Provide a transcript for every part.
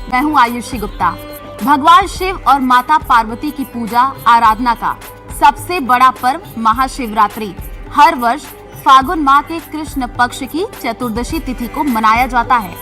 मैं हूं आयुषी गुप्ता। भगवान शिव और माता पार्वती की पूजा आराधना का सबसे बड़ा पर्व महाशिवरात्रि हर वर्ष फागुन माह के कृष्ण पक्ष की चतुर्दशी तिथि को मनाया जाता है।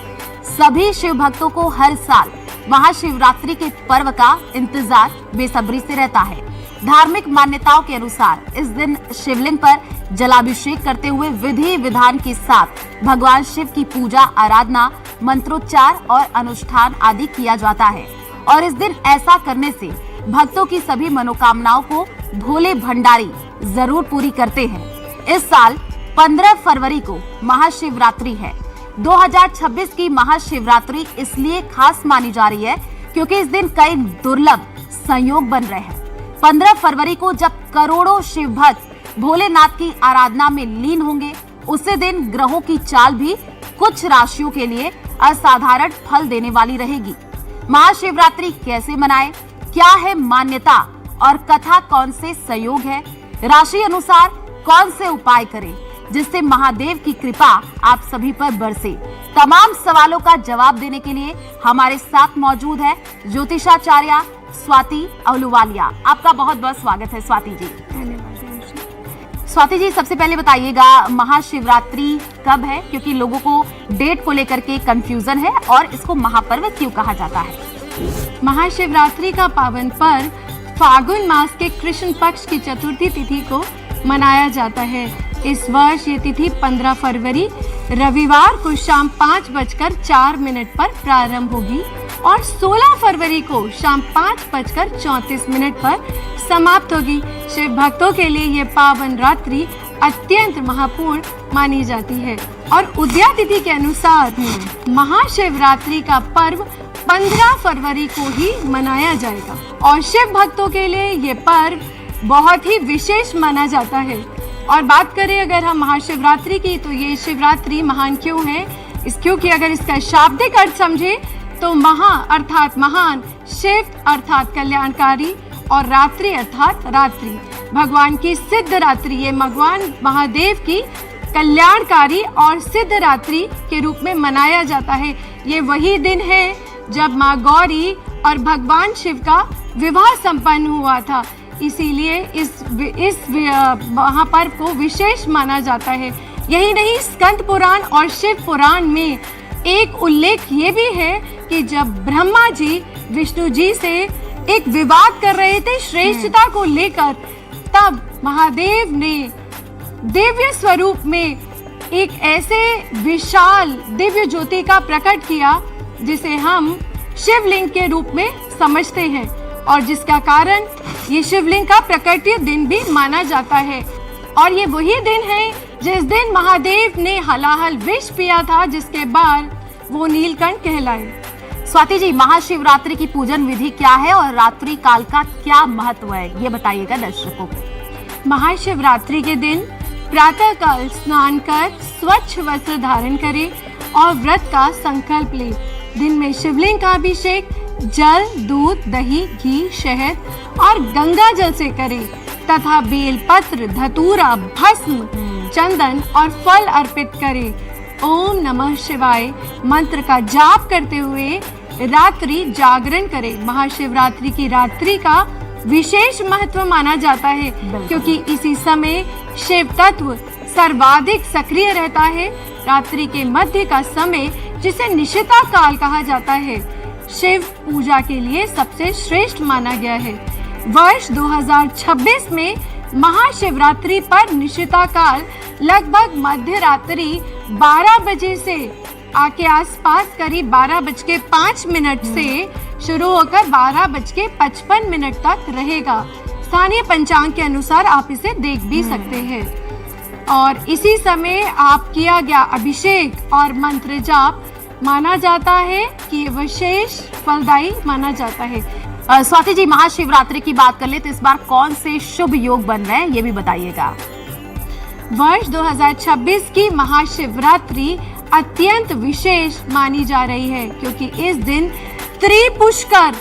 सभी शिव भक्तों को हर साल महाशिवरात्रि के पर्व का इंतजार बेसब्री से रहता है। धार्मिक मान्यताओं के अनुसार इस दिन शिवलिंग पर जलाभिषेक करते हुए विधि विधान के साथ भगवान शिव की पूजा आराधना, मंत्रोच्चार और अनुष्ठान आदि किया जाता है और इस दिन ऐसा करने से भक्तों की सभी मनोकामनाओं को भोले भंडारी जरूर पूरी करते हैं। इस साल 15 फरवरी को महाशिवरात्रि है। 2026 की महाशिवरात्रि इसलिए खास मानी जा रही है क्योंकि इस दिन कई दुर्लभ संयोग बन रहे हैं। 15 फरवरी को जब करोड़ों शिव भक्त भोलेनाथ की आराधना में लीन होंगे, उसी दिन ग्रहों की चाल भी कुछ राशियों के लिए असाधारण फल देने वाली रहेगी। महाशिवरात्रि कैसे मनाएं, क्या है मान्यता और कथा, कौन से संयोग है, राशि अनुसार कौन से उपाय करें जिससे महादेव की कृपा आप सभी पर बरसे। तमाम सवालों का जवाब देने के लिए हमारे साथ मौजूद है ज्योतिषाचार्य स्वाति अहलूवालिया। आपका बहुत बहुत स्वागत है स्वाति जी। स्वाति जी, सबसे पहले बताइएगा महाशिवरात्रि कब है, क्योंकि लोगों को डेट को लेकर के कंफ्यूजन है और इसको महापर्व क्यों कहा जाता है। महाशिवरात्रि का पावन पर्व फागुन मास के कृष्ण पक्ष की चतुर्थी तिथि को मनाया जाता है। इस वर्ष ये तिथि 15 फरवरी रविवार को शाम 5:04 पर प्रारंभ होगी और 16 फरवरी को शाम 5:34 पर समाप्त होगी। शिव भक्तों के लिए ये पावन रात्रि अत्यंत महत्वपूर्ण मानी जाती है और उदया तिथि के अनुसार महाशिवरात्रि का पर्व 15 फरवरी को ही मनाया जाएगा और शिव भक्तों के लिए ये पर्व बहुत ही विशेष माना जाता है। और बात करें अगर हम महाशिवरात्रि की, तो ये शिवरात्रि महान क्यों है, क्योंकि अगर इसका शाब्दिक अर्थ समझे तो महा अर्थात महान, शिव अर्थात कल्याणकारी और रात्रि अर्थात रात्रि, भगवान की सिद्ध रात्रि, ये भगवान महादेव की कल्याणकारी और सिद्ध रात्रि के रूप में मनाया जाता है। ये वही दिन है जब माँ गौरी और भगवान शिव का विवाह संपन्न हुआ था, इसीलिए इस महापर्व को विशेष माना जाता है। यही नहीं, स्कंद पुराण और शिव पुराण में एक उल्लेख ये भी है कि जब ब्रह्मा जी विष्णु जी से एक विवाद कर रहे थे श्रेष्ठता को लेकर, तब महादेव ने दिव्य स्वरूप में एक ऐसे विशाल दिव्य ज्योति का प्रकट किया जिसे हम शिवलिंग के रूप में समझते हैं और जिसका कारण ये शिवलिंग का प्रकटीय दिन भी माना जाता है। और ये वही दिन है जिस दिन महादेव ने हलाहल विष पिया था, जिसके बाद वो नीलकंठ कहलाए। स्वाति जी, महाशिवरात्रि की पूजन विधि क्या है और रात्रि काल का क्या महत्व है, ये बताइएगा दर्शकों को। महाशिवरात्रि के दिन प्रातः काल स्नान कर स्वच्छ वस्त्र धारण करें और व्रत का संकल्प ले। दिन में शिवलिंग का अभिषेक जल, दूध, दही, घी, शहद और गंगा जल से करें तथा बेलपत्र, धतूरा, भस्म, चंदन और फल अर्पित करें। ओम नमः शिवाय मंत्र का जाप करते हुए रात्रि जागरण करें। महाशिवरात्रि की रात्रि का विशेष महत्व माना जाता है क्योंकि इसी समय शिव तत्व सर्वाधिक सक्रिय रहता है। रात्रि के मध्य का समय, जिसे निशिता काल कहा जाता है, शिव पूजा के लिए सबसे श्रेष्ठ माना गया है। वर्ष 2026 में महाशिवरात्रि पर निशिता काल लगभग मध्य रात्रि 12 बजे से के आसपास करीब 12:05 से शुरू होकर 12:55 तक रहेगा। स्थानीय पंचांग के अनुसार आप इसे देख भी सकते हैं और इसी समय आप किया गया अभिषेक और मंत्र जाप माना जाता है कि विशेष फलदायी माना जाता है। स्वाति जी, महाशिवरात्रि की बात कर ले तो इस बार कौन से शुभ योग बन रहे हैं, ये भी बताइएगा। वर्ष 2026 की महाशिवरात्रि अत्यंत विशेष मानी जा रही है क्योंकि इस दिन त्रिपुष्कर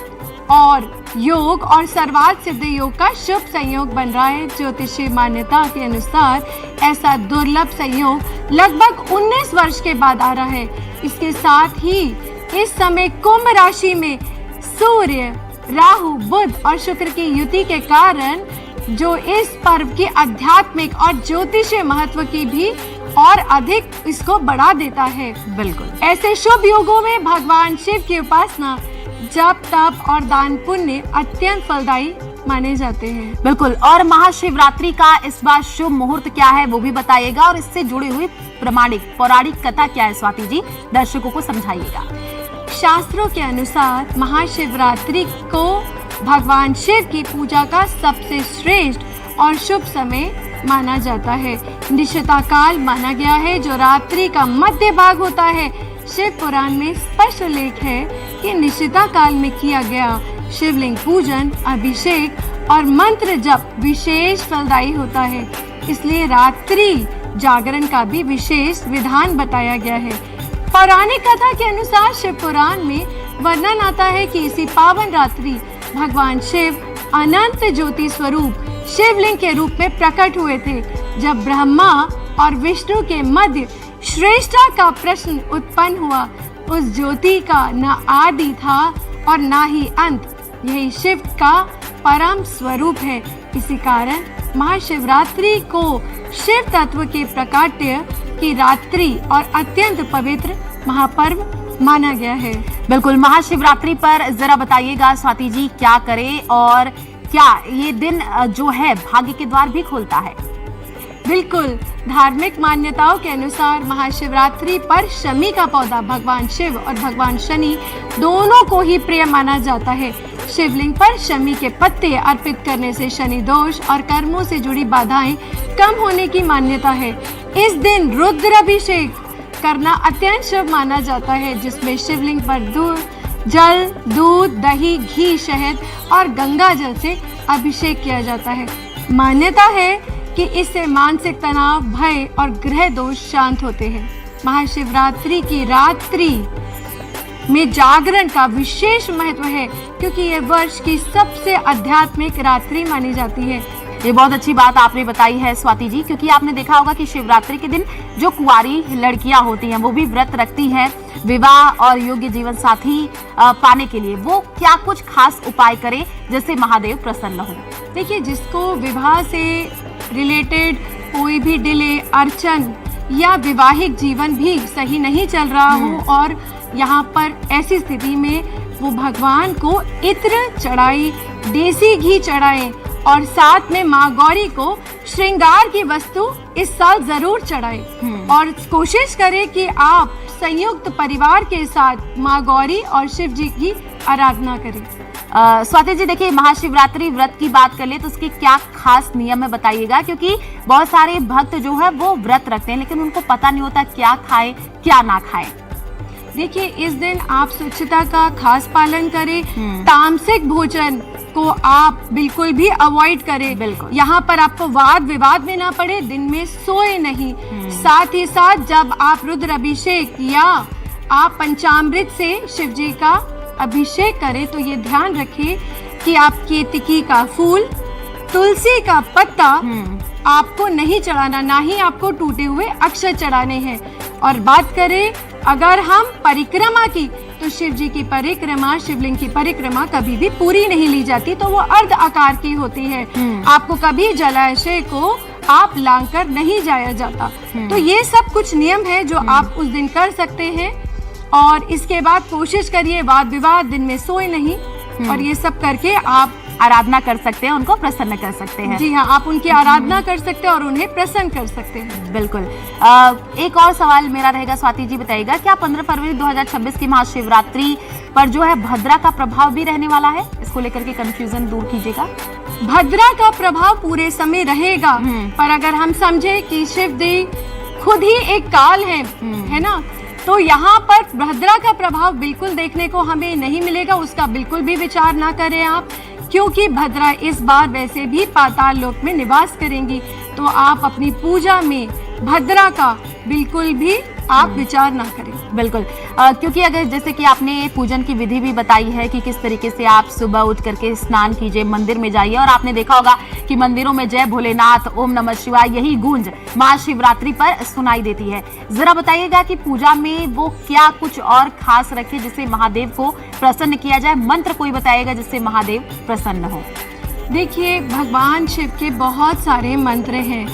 और योग और सर्वार्थ सिद्ध योग का शुभ संयोग बन रहा है। ज्योतिषीय मान्यता के अनुसार ऐसा दुर्लभ संयोग लगभग 19 वर्ष के बाद आ रहा है। इसके साथ ही इस समय कुंभ राशि में सूर्य, राहु, बुध और शुक्र की युति के कारण जो इस पर्व की आध्यात्मिक और ज्योतिषीय महत्व की भी और अधिक इसको बढ़ा देता है। बिल्कुल। ऐसे शुभ योगों में भगवान शिव की उपासना, जप, तप और दान पुण्य अत्यंत फलदायी माने जाते हैं। बिल्कुल। और महाशिवरात्रि का इस बार शुभ मुहूर्त क्या है वो भी बताइएगा, और इससे जुड़ी हुई प्रमाणिक पौराणिक कथा क्या है स्वाति जी, दर्शकों को समझाइएगा। शास्त्रों के अनुसार महाशिवरात्रि को भगवान शिव की पूजा का सबसे श्रेष्ठ और शुभ समय माना जाता है। निशिता काल माना गया है, जो रात्रि का मध्य भाग होता है। शिव पुराण में स्पष्ट उल्लेख है कि निशिता काल में किया गया शिवलिंग पूजन, अभिषेक और मंत्र जप विशेष फलदायी होता है। इसलिए रात्रि जागरण का भी विशेष विधान बताया गया है। पौराणिक कथा के अनुसार शिव पुराण में वर्णन आता है कि इसी पावन रात्रि भगवान शिव अनंत ज्योति स्वरूप शिवलिंग के रूप में प्रकट हुए थे। जब ब्रह्मा और विष्णु के मध्य श्रेष्ठता का प्रश्न उत्पन्न हुआ, उस ज्योति का न आदि था और न ही अंत। यही शिव का परम स्वरूप है। इसी कारण महाशिवरात्रि को शिव तत्व के प्रकाट्य की रात्रि और अत्यंत पवित्र महापर्व माना गया है। बिल्कुल। महाशिवरात्रि पर जरा बताइएगा स्वाति जी, क्या करें और क्या ये दिन जो है भाग्य के द्वार भी खोलता है? बिल्कुल। धार्मिक मान्यताओं के अनुसार महाशिवरात्रि पर शमी का पौधा भगवान शिव और भगवान शनि दोनों को ही प्रिय माना जाता है। शिवलिंग पर शमी के पत्ते अर्पित करने से शनि दोष और कर्मों से जुड़ी बाधाएं कम होने की मान्यता है। इस दिन रुद्राभिषेक करना अत्यंत शुभ माना जाता है, जिसमें शिवलिंग पर जल, दूध, दही, घी, शहद और गंगा जल से अभिषेक किया जाता है। मान्यता है कि इससे मानसिक तनाव, भय और ग्रह दोष शांत होते हैं। महाशिवरात्रि की रात्रि में जागरण का विशेष महत्व है, क्योंकि ये वर्ष की सबसे आध्यात्मिक रात्रि मानी जाती है। ये बहुत अच्छी बात आपने बताई है स्वाति जी, क्योंकि आपने देखा होगा कि शिवरात्रि के दिन जो कुंवारी लड़कियां होती हैं वो भी व्रत रखती हैं विवाह और योग्य जीवन साथी पाने के लिए। वो क्या कुछ खास उपाय करें जिससे महादेव प्रसन्न हो? देखिए, जिसको विवाह से रिलेटेड कोई भी डिले, अड़चन या वैवाहिक जीवन भी सही नहीं चल रहा हो और यहाँ पर ऐसी स्थिति में वो भगवान को इत्र चढ़ाई, देसी घी चढ़ाएं और साथ में माँ गौरी को श्रृंगार की वस्तु इस साल जरूर चढ़ाएं और कोशिश करें कि आप संयुक्त परिवार के साथ माँ गौरी और शिव जी की आराधना करें। स्वाति जी, देखिए महाशिवरात्रि व्रत की बात कर ले तो उसके क्या खास नियम है बताइएगा, क्योंकि बहुत सारे भक्त जो है वो व्रत रखते हैं लेकिन उनको पता नहीं होता क्या खाए क्या ना खाए। देखिए, इस दिन आप स्वच्छता का खास पालन करें, तामसिक भोजन को आप बिल्कुल भी अवॉइड करें। बिल्कुल। यहाँ पर आपको वाद विवाद में ना पड़े, दिन में सोए नहीं। साथ ही साथ जब आप रुद्र अभिषेक या आप पंचामृत से शिव जी का अभिषेक करें तो ये ध्यान रखें कि आप केतकी का फूल, तुलसी का पत्ता आपको नहीं चढ़ाना, ना ही आपको टूटे हुए अक्षर चढ़ाने हैं। और बात करें अगर हम परिक्रमा की, तो शिव जी की परिक्रमा, शिवलिंग की परिक्रमा कभी भी पूरी नहीं ली जाती, तो वो अर्ध आकार की होती है। आपको कभी जलाशय को आप लांघकर नहीं जाया जाता। तो ये सब कुछ नियम है जो आप उस दिन कर सकते हैं और इसके बाद कोशिश करिए वाद विवाद, दिन में सोए नहीं और ये सब करके आप आराधना कर सकते हैं, उनको प्रसन्न कर सकते हैं। जी हाँ, आप उनकी आराधना कर सकते हैं और उन्हें प्रसन्न कर सकते हैं। बिल्कुल। एक और सवाल मेरा रहेगा स्वाति जी, बताइएगा क्या 15 फरवरी 2026 की महाशिवरात्रि पर जो है भद्रा का प्रभाव भी रहने वाला है? इसको लेकर के कंफ्यूजन दूर कीजिएगा। भद्रा का प्रभाव पूरे समय रहेगा, पर अगर हम समझे कि शिव जी खुद ही एक काल है ना, तो यहाँ पर भद्रा का प्रभाव बिल्कुल देखने को हमें नहीं मिलेगा। उसका बिल्कुल भी विचार ना करें आप, क्योंकि भद्रा इस बार वैसे भी पाताल लोक में निवास करेंगी। तो आप अपनी पूजा में भद्रा का बिल्कुल भी आप विचार ना करें। बिल्कुल, क्योंकि अगर जैसे कि आपने पूजन की विधि भी बताई है कि किस तरीके से आप सुबह उठ करके स्नान कीजिए, मंदिर में जाइए, और आपने देखा होगा कि मंदिरों में जय भोलेनाथ, ओम नमः शिवाय यही गूंज महाशिवरात्रि पर सुनाई देती है। जरा बताइएगा कि पूजा में वो क्या कुछ और खास रखे जिससे महादेव को प्रसन्न किया जाए, मंत्र कोई बताइएगा जिससे महादेव प्रसन्न हो। देखिए, भगवान शिव के बहुत सारे मंत्र हैं,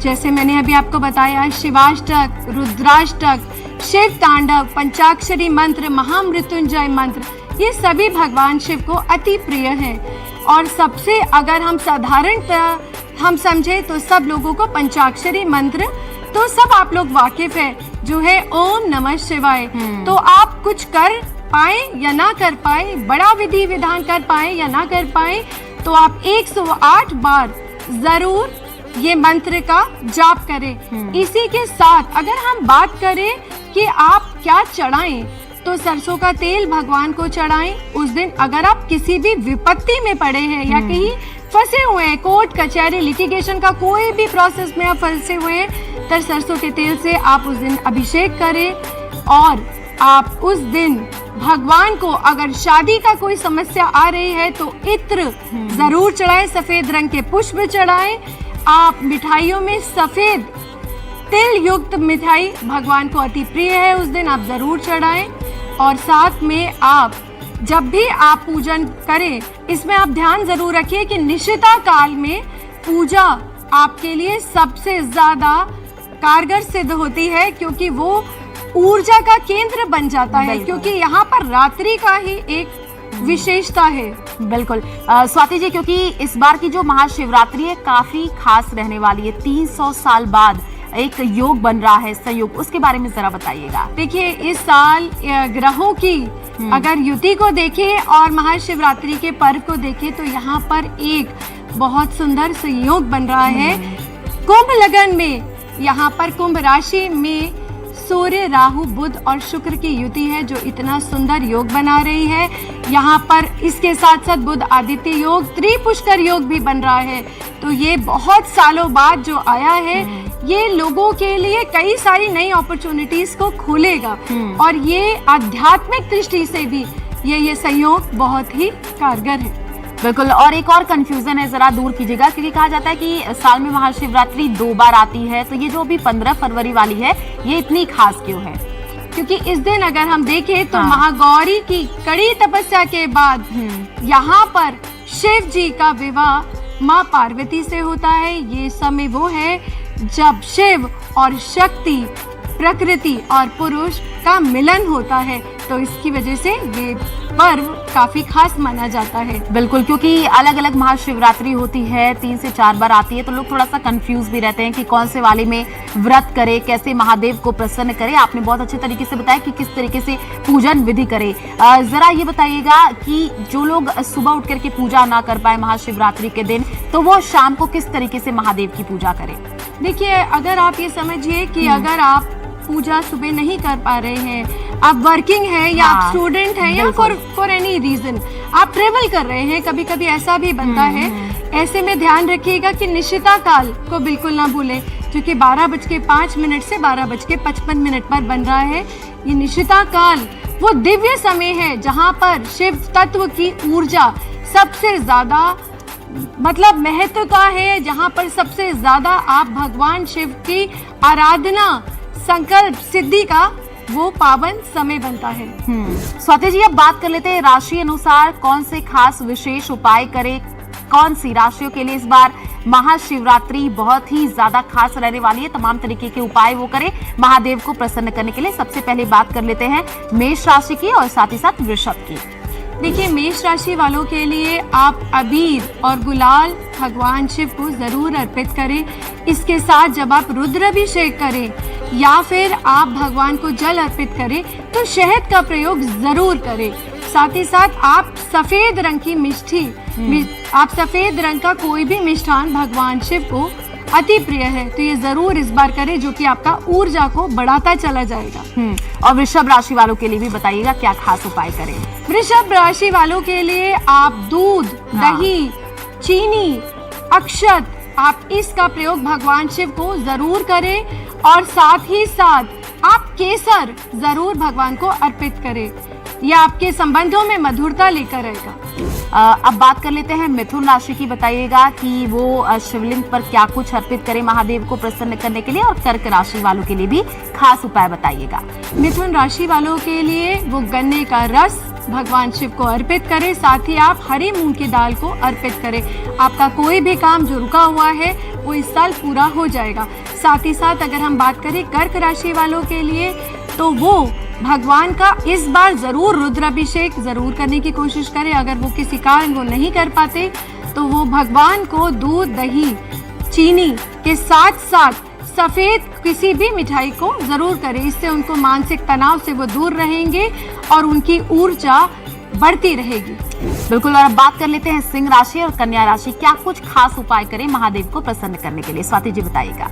जैसे मैंने अभी आपको बताया, शिवाष्टक, रुद्राष्टक, शिव तांडव, पंचाक्षरी मंत्र, महामृत्युंजय मंत्र, ये सभी भगवान शिव को अति प्रिय है। और सबसे अगर हम साधारणतः हम समझे तो सब लोगों को पंचाक्षरी मंत्र तो सब आप लोग वाकिफ है, जो है ओम नमः शिवाय। तो आप कुछ कर पाए या ना कर पाए, बड़ा विधि विधान कर पाए या ना कर पाए, तो आप 108 बार जरूर ये मंत्र का जाप करें। इसी के साथ अगर हम बात करें कि आप क्या चढ़ाएं, तो सरसों का तेल भगवान को चढ़ाएं। उस दिन अगर आप किसी भी विपत्ति में पड़े हैं या कहीं फंसे हुए हैं, कोर्ट कचहरी लिटिगेशन का कोई भी प्रोसेस में आप फंसे हुए हैं, तो सरसों के तेल से आप उस दिन अभिषेक करें। और आप उस दिन भगवान को अगर शादी का कोई समस्या आ रही है तो इत्र जरूर चढ़ाएं, सफेद रंग के पुष्प चढ़ाएं। आप मिठाइयों में सफेद तिल युक्त मिठाई भगवान को अति प्रिय है, उस दिन आप जरूर चढ़ाएं। और साथ में आप जब भी आप पूजन करें, इसमें आप ध्यान जरूर रखिए कि निशिता काल में पूजा आपके लिए सबसे ज्यादा कारगर सिद्ध होती है, क्योंकि वो ऊर्जा का केंद्र बन जाता है, क्योंकि यहाँ पर रात्रि का ही एक विशेषता है। बिल्कुल स्वाति जी, क्योंकि इस बार की जो महाशिवरात्रि है काफी खास रहने वाली है, 300 साल बाद एक योग बन रहा है, संयोग, उसके बारे में जरा बताइएगा। देखिए, इस साल ग्रहों की अगर युति को देखें और महाशिवरात्रि के पर्व को देखें तो यहाँ पर एक बहुत सुंदर संयोग बन रहा है। कुंभ लगन में, यहाँ पर कुंभ राशि में सूर्य, राहु, बुध और शुक्र की युति है, जो इतना सुंदर योग बना रही है। यहाँ पर इसके साथ साथ बुध आदित्य योग, त्रिपुष्कर योग भी बन रहा है। तो ये बहुत सालों बाद जो आया है, ये लोगों के लिए कई सारी नई अपॉर्चुनिटीज को खोलेगा, और ये आध्यात्मिक दृष्टि से भी ये संयोग बहुत ही कारगर है। बिल्कुल, और एक और कंफ्यूजन है, जरा दूर कीजिएगा, क्योंकि कहा जाता है कि साल में महाशिवरात्रि 2 बार आती है, तो ये जो अभी 15 फरवरी वाली है, ये इतनी खास क्यों है? क्योंकि इस दिन अगर हम देखें तो महागौरी की कड़ी तपस्या के बाद यहाँ पर शिव जी का विवाह माँ पार्वती से होता है। ये समय वो है जब शिव और शक्ति, प्रकृति और पुरुष का मिलन होता है, तो इसकी वजह से ये पर्व काफी खास माना जाता है। बिल्कुल, क्योंकि अलग अलग महाशिवरात्रि होती है, 3 से 4 बार आती है, तो लोग थोड़ा सा कंफ्यूज भी रहते हैं कि कौन से वाले में व्रत करे, कैसे महादेव को प्रसन्न करे। आपने बहुत अच्छे तरीके से बताया कि किस तरीके से पूजन विधि करे। जरा ये बताइएगा कि जो लोग सुबह उठ करके पूजा ना कर पाए महाशिवरात्रि के दिन, तो वो शाम को किस तरीके से महादेव की पूजा करें? देखिए, अगर आप ये समझिए कि अगर आप पूजा सुबह नहीं कर पा रहे हैं, आप वर्किंग है या आप स्टूडेंट है या फॉर एनी रीजन आप ट्रेवल कर रहे हैं, कभी कभी ऐसा भी बनता है, ऐसे में ध्यान रखिएगा कि निशिता काल को बिल्कुल ना भूलें, क्योंकि 12:05 से 12:55 पर बन रहा है। ये निशिता काल वो दिव्य समय है जहाँ पर शिव तत्व की ऊर्जा सबसे ज्यादा मतलब महत्व का है, जहाँ पर सबसे ज्यादा आप भगवान शिव की आराधना, संकल्प सिद्धि का वो पावन समय बनता है। स्वाति जी, अब बात कर लेते हैं राशि अनुसार कौन से खास विशेष उपाय करें, कौन सी राशियों के लिए इस बार महाशिवरात्रि बहुत ही ज्यादा खास रहने वाली है, तमाम तरीके के उपाय वो करें महादेव को प्रसन्न करने के लिए। सबसे पहले बात कर लेते हैं मेष राशि की और साथ ही साथ वृषभ की। देखिए, मेष राशि वालों के लिए आप अबीर और गुलाल भगवान शिव को जरूर अर्पित करें। इसके साथ जब आप रुद्राभिषेक करें या फिर आप भगवान को जल अर्पित करें तो शहद का प्रयोग जरूर करें। साथ ही साथ आप सफेद रंग की आप सफेद रंग का कोई भी मिष्ठान भगवान शिव को अति प्रिय है, तो ये जरूर इस बार करें, जो कि आपका ऊर्जा को बढ़ाता चला जाएगा। और वृषभ राशि वालों के लिए भी बताइएगा क्या खास उपाय करें। वृषभ राशि वालों के लिए आप दूध, दही, चीनी, अक्षत, आप इसका प्रयोग भगवान शिव को जरूर करें। और साथ ही साथ आप केसर जरूर भगवान को अर्पित करें। यह आपके संबंधों में मधुरता लेकर आएगा। अब बात कर लेते हैं मिथुन राशि की। बताइएगा कि वो शिवलिंग पर क्या कुछ अर्पित करें महादेव को प्रसन्न करने के लिए, और कर्क राशि वालों के लिए भी खास उपाय बताइएगा। मिथुन राशि वालों के लिए वो गन्ने का रस भगवान शिव को अर्पित करें, साथ ही आप हरी मूंग की दाल को अर्पित करें। आपका कोई भी काम जो रुका हुआ है वो इस साल पूरा हो जाएगा। साथ ही साथ अगर हम बात करें कर्क राशि वालों के लिए, तो वो भगवान का इस बार जरूर रुद्राभिषेक जरूर करने की कोशिश करें। अगर वो किसी कारण वो नहीं कर पाते तो वो भगवान को दूध, दही, चीनी के साथ साथ सफेद किसी भी मिठाई को जरूर करें। इससे उनको मानसिक तनाव से वो दूर रहेंगे और उनकी ऊर्जा बढ़ती रहेगी। बिल्कुल। और अब बात कर लेते हैं सिंह राशि और कन्या राशि। क्या कुछ खास उपाय करें महादेव को प्रसन्न करने के लिए? स्वाति जी बताइएगा।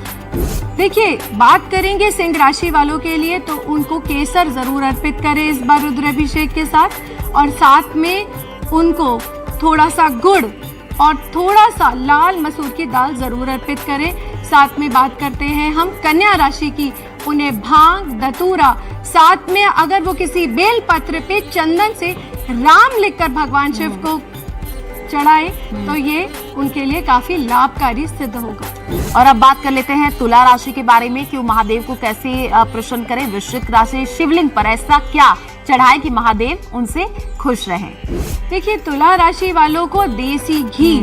देखिए, बात करेंगे सिंह राशि वालों के लिए तो उनको केसर जरूर अर्पित करें इस बार रुद्राभिषेक के साथ, और साथ में उनको थोड़ा सा गुड़ और थोड़ा सा लाल मसूर की दाल जरूर अर्पित करें। साथ में बात करते हैं हम कन्या राशि की, उन्हें भांग, धतूरा, साथ में अगर वो किसी बेल पत्र पे चंदन से राम लिखकर भगवान शिव को चढ़ाए तो ये उनके लिए काफी लाभकारी सिद्ध होगा। और अब बात कर लेते हैं तुला राशि के बारे में कि वो महादेव को कैसे प्रसन्न करें। वृश्चिक राशि, शिवलिंग पर ऐसा क्या चढ़ाएं कि महादेव उनसे खुश रहें? देखिए, तुला राशि वालों को देसी घी,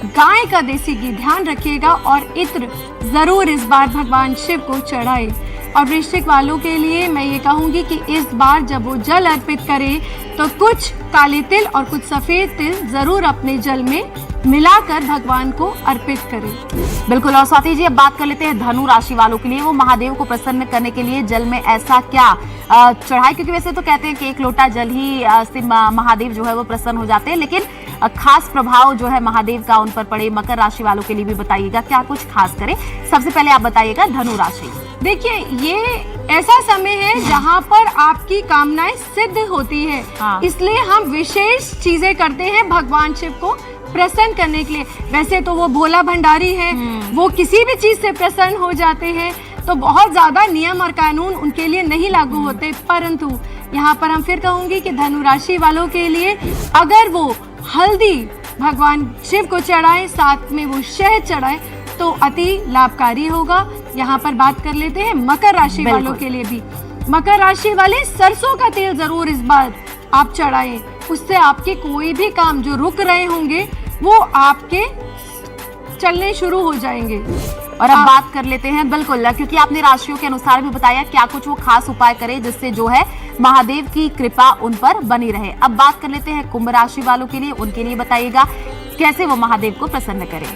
गाय का देसी घी ध्यान रखिएगा, और इत्र जरूर इस बार भगवान शिव को चढ़ाए। और वृश्चिक वालों के लिए मैं ये कहूंगी कि इस बार जब वो जल अर्पित करें तो कुछ काले तिल और कुछ सफेद तिल जरूर अपने जल में मिलाकर भगवान को अर्पित करें। बिल्कुल। और स्वाति जी अब बात कर लेते हैं धनु राशि वालों के लिए। वो महादेव को प्रसन्न करने के लिए जल में ऐसा क्या चढ़ाए? क्योंकि वैसे तो कहते हैं कि 1 लोटा जल ही से महादेव जो है वो प्रसन्न हो जाते हैं, लेकिन खास प्रभाव जो है महादेव का उन पर पड़े। मकर राशि वालों के लिए भी बताइएगा क्या कुछ खास करें। सबसे पहले आप बताइएगा धनु राशि। देखिए, ये ऐसा समय है जहाँ पर आपकी कामनाएं सिद्ध होती है। इसलिए हम विशेष चीजें करते हैं भगवान शिव को प्रसन्न करने के लिए। वैसे तो वो भोला भंडारी है, वो किसी भी चीज से प्रसन्न हो जाते हैं, तो बहुत ज्यादा नियम और कानून उनके लिए नहीं लागू होते। परंतु यहाँ पर हम फिर कहूंगी कि धनु राशि वालों के लिए अगर वो हल्दी भगवान शिव को चढ़ाए, साथ में वो शहद चढ़ाए तो अति लाभकारी होगा। यहाँ पर बात कर लेते हैं मकर राशि वालों के लिए भी। मकर राशि वाले सरसों का तेल जरूर इस बार आप चढ़ाएं, उससे आपके कोई भी काम जो रुक रहे होंगे वो आपके चलने शुरू हो जाएंगे। और अब बात कर लेते हैं, बिल्कुल, क्योंकि आपने राशियों के अनुसार भी बताया क्या कुछ वो खास उपाय करे जिससे जो है महादेव की कृपा उन पर बनी रहे। अब बात कर लेते हैं कुंभ राशि वालों के लिए। उनके लिए बताइएगा कैसे वो महादेव को प्रसन्न करें।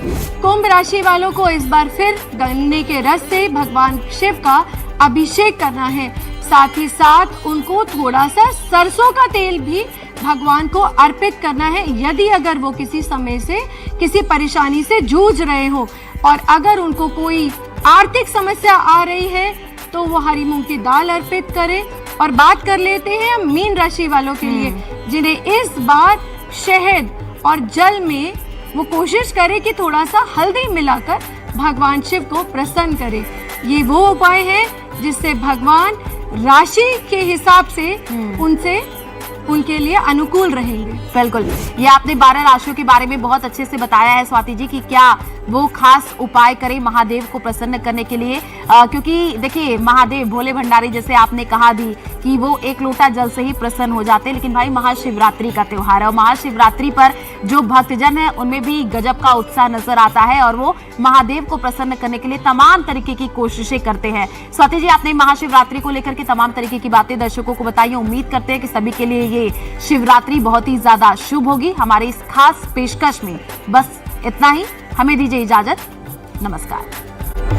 कुंभ राशि वालों को इस बार फिर गन्ने के रस से भगवान शिव का अभिषेक करना है। साथ ही साथ उनको थोड़ा सा सरसों का तेल भी भगवान को अर्पित करना है। यदि अगर वो किसी समय से किसी परेशानी से जूझ रहे हो और अगर उनको कोई आर्थिक समस्या आ रही है तो वो हरी मूंग की दाल अर्पित करें। और बात कर लेते हैं मीन राशि वालों के लिए, जिन्हें इस बार शहद और जल में वो कोशिश करे कि थोड़ा सा हल्दी मिलाकर भगवान शिव को प्रसन्न करे। ये वो उपाय है जिससे भगवान राशि के हिसाब से उनके लिए अनुकूल रहेंगे। बिल्कुल, ये आपने 12 राशियों के बारे में बहुत अच्छे से बताया है स्वाति जी कि क्या वो खास उपाय करें महादेव को प्रसन्न करने के लिए। क्योंकि देखिए महादेव भोले भंडारी जैसे आपने कहा भी कि वो 1 लोटा जल से ही प्रसन्न हो जाते हैं, लेकिन भाई महाशिवरात्रि का त्योहार है और महाशिवरात्रि पर जो भक्तजन है उनमें भी गजब का उत्साह नजर आता है और वो महादेव को प्रसन्न करने के लिए तमाम तरीके की कोशिशें करते हैं। स्वाति जी आपने महाशिवरात्रि को लेकर के तमाम तरीके की बातें दर्शकों को बताई। उम्मीद करते हैं कि सभी के लिए ये शिवरात्रि बहुत ही ज्यादा शुभ होगी। हमारे इस खास पेशकश में बस इतना ही। हमें दीजिए इजाजत। नमस्कार।